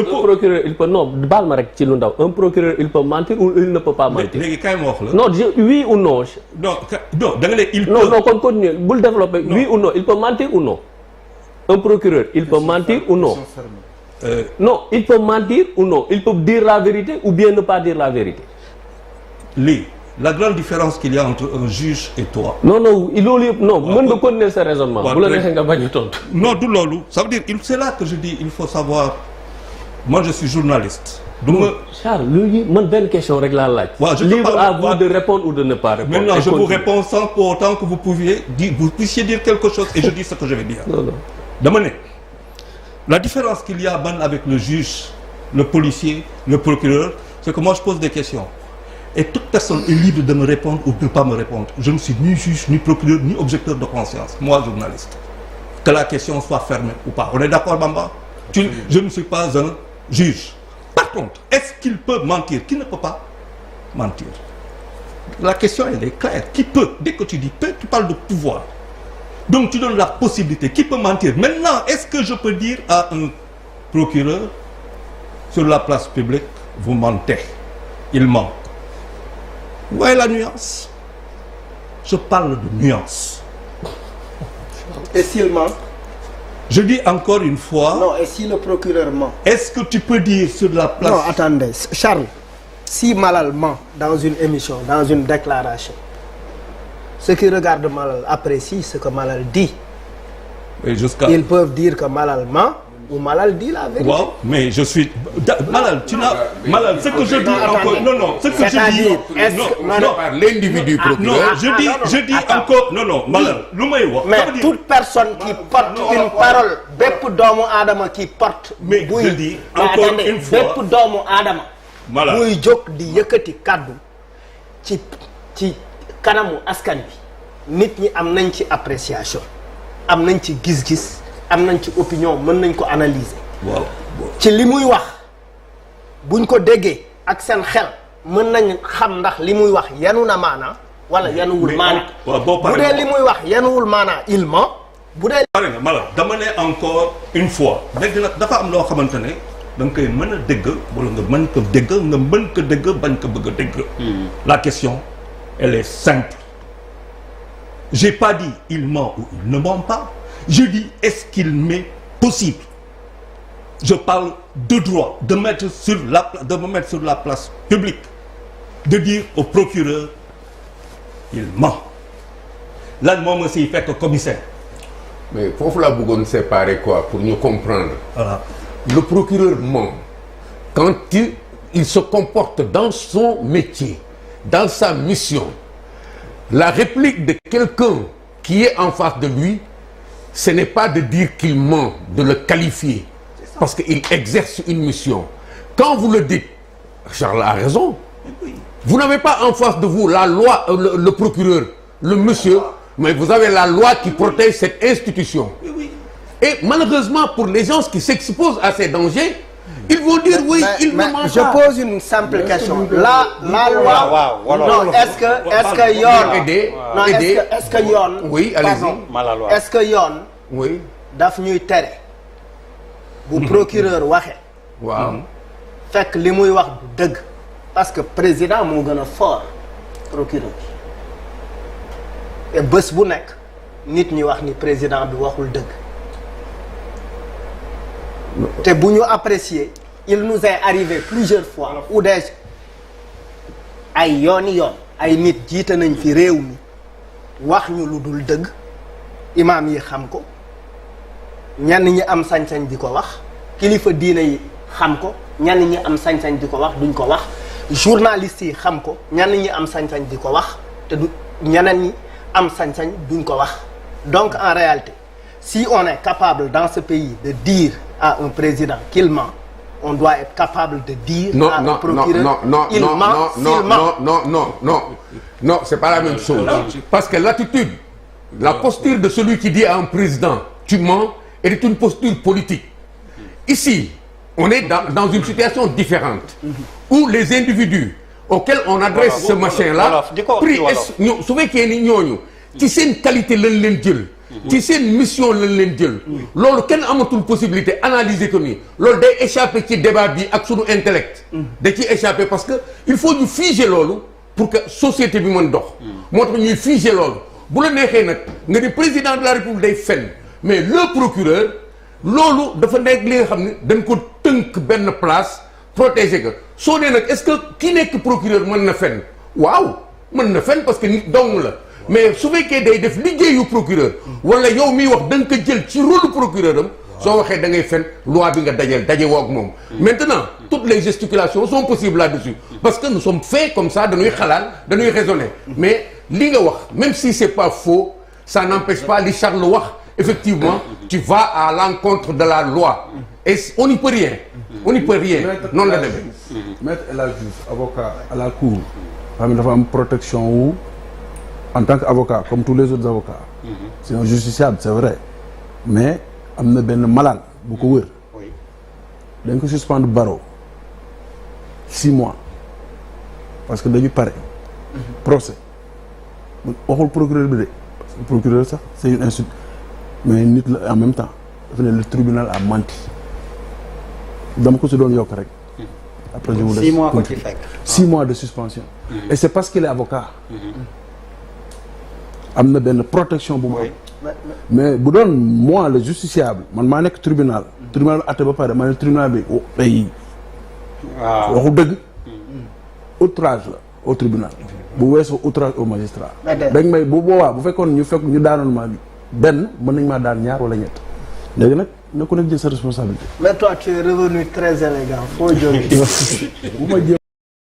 un procureur il peut non baal ma rek ci lu ndaw un procureur il peut mentir ou il ne peut pas mentir. léegi kay ma wax la. non oui ou non. non da nga ne il peut. non kon continuer bul développer oui ou non il peut mentir ou non. un procureur il peut mentir ou non. Non il peut mentir ou non il peut dire la vérité ou bien ne pas dire la vérité. lii la grande différence qu'il y a entre un juge et toi. non loolu yëpp non mën nga continuer sa raisonnement. bu la neexee nga bañ a tontu. non du loolu ça veut dire c'est là que je dis il faut savoir. Moi je suis journaliste. Charles loolu man benn question rek laa laaj. libre à vous de répondre ou de ne pas répondre. Maintenant je vous réponds sans pour autant que vous puissiez dire quelque chose et je dis ce que je vais dire. non dama ne la différence qu'il y a avec le juge le policier le procureur c'est que moi je pose des questions et toute personne est libre de me répondre ou de ne pas me répondre. Je ne suis ni juge ni procureur ni objecteur de conscience, moi journaliste. Que la question soit fermée ou pas. On est d'accord, Bamba? Je ne suis pas un juge. Par contre, est-ce qu'il peut mentir? Qui ne peut pas mentir? La question elle est claire. Qui peut? Dès que tu dis peut, tu parles de pouvoir. Donc tu donnes la possibilité. Qui peut mentir? Maintenant, est-ce que je peux dire à un procureur sur la place publique, vous mentez, il ment? Vous voyez la nuance? Je parle de nuance. Et s'il ment? Je dis encore une fois... Non, et si le procureur ment? Est-ce que tu peux dire sur la place... Non, attendez. Charles, si Malal ment dans une émission, dans une déclaration, ceux qui regardent Malal apprécient ce que Malal dit. Et jusqu'à... Ils peuvent dire que Malal ment ou Malal dit la vérité. Wow, mais je suis... Malal, tu n'as... Malal, ce que je dis encore... Non, ce que je dis... Non, par l'individu procureur. Non, je dis encore... Non, Malal, mais toute personne qui porte une parole, bépp doomu aadama qui porte... Mais je dis encore une fois... bépp doomu aadama Malal buy jóg di yëkkati kàddu ci kanamu askan bi nit ñi am nañ ci appréciation am nañ ci gis-gis am nañ ci opinion mën nañ ko analyser. waaw ci li muy wax buñ ko déggee ak seen xel mën nañ xam ndax li muy wax yanu na maanaa wala yanuwul maanaa. bu dee li muy wax yanuwul maanaa il ment. bu dee. pare nga Malal dama ne encore une fois léegi nag dafa am loo xamante ne da nga koy mën a dégg wala nga mën ko dégg nga mën ko dégg bañ ko bëgg a dégg. La question elle est simple. J'ai pas dit il ment ou il ne ment pas. Je dis est-ce qu'il m'est possible. Je parle de droit de me mettre sur la place publique de dire au procureur il ment. Lan moom aussi fekk commissaire. Mais foofu laa bëggoon séparer quoi pour ñu comprendre. Voilà. Le procureur ment quand il se comporte dans son métier, dans sa mission. La réplique de quelqu'un qui est en face de lui, ce n'est pas de dire qu'il ment, de le qualifier, parce qu'il exerce une mission. Quand vous le dites, Charles a raison. Vous n'avez pas en face de vous la loi, le procureur, le monsieur, mais vous avez la loi qui protège cette institution. Et malheureusement, pour les gens qui s'exposent à ces dangers, ils vont dire oui, ils ne mangent je pas. pose une simple question. La loi. Non, est-ce que yoon. Est-ce que yoon. Oui, allez-y. Est-ce que yoon. Oui. daf ñuy tere. bu procureur waxee. waaw. fekk li muy wax du dëgg. parce que président moo gën a fort procureur. et bés bu nekk nit ñi wax ni président bi waxul dëgg. te bu ñu apprécier il nous est arrivé plusieurs fois ou des ay yooni yoon ay nit jiite nañ fi réew mi wax ñu lu dul dëgg imaam yi xam ko ñenn ñi am sañ-sañ di ko wax kilifa diine yi xam ko ñenn ñi am sañ-sañ di ko wax duñ ko wax journalistes yi xam ko ñenn ñi am sañ-sañ di ko wax te du ñeneen ñi am sañ-sañ duñ ko wax. Donc en réalité si on est capable dans ce pays de dire à un président qu'il ment, on doit être capable de dire à un procureur il ment. Non, c'est pas la même chose. Parce que l'attitude, la posture de celui qui dit à un président tu mens est une posture politique. Ici, on est dans une situation différente où les individus auxquels on adresse ce machin-là, su fekkee ni ñooñu ci seen qualité lañ leen jël ci seen mission lañ leen jël. loolu kenn amatul possibilité analyser ko nii loolu day échapper ci débat bi ak sunu intellect. da ciy échapper parce que il faut ñu figer loolu pour que société bi mën dox. moo tax ñuy figer loolu bu la neexee nag nga ni président de la république day fen mais le procureur loolu dafa nekk li nga xam ne dañ ko tënk benn place protéger ko soo nee nag est-ce que ki nekk procureur mën na fen waaw mën na fen parce que nit dong la. mais su fekkee day def liggéeyu procureur wala yow miy wax da nga ko jël ci rôle procureur am soo waxee da ngay fen loi bi nga daje woo ak moom. maintenant toutes les gesticulations sont possibles là-dessus parce que nous sommes faits comme ça dañuy xalaat dañuy raisonner mais li nga wax même si c'est pas faux ça n'empêche pas li Charles wax effectivement tu vas à l'encontre de la loi et on n'y peut rien. on n'y peut rien noonu la demee. Maître El Hadji Diouf avocat à la cour xam ne dafa am protection wu. En tant qu'avocat, comme tous les autres avocats, c'est un justiciable, c'est vrai. Mais am na benn malade bu ko wër. dañ ko suspendre barreau 6 mois parce que dañu pare. procès waxul procureur bi de parce que procureur sax c'est une institution mais nit la en même temps dafa ne le tribunal a menti dama ko si doon yokk rek. après je vous laisse 6 mois ko ci fekk. 6 mois de suspension. Et c'est parce qu'il est avocat. am na benn protection bu mu am mais bu doon moi le justiciable man maa nekk tribunal bi àtte ba pare ma ne tribunal bi day waxu dëgg outrage la au tribunal bu weesoo outrage au magistrat dañ may bu boobaa bu fekkoon ñu daanoon ma benn mën nañ maa daan ñaar wala ñett léegi nag na ku nekk jël sa responsabilité. Mais toi tu es revenu très élégant foo jógee. bu ma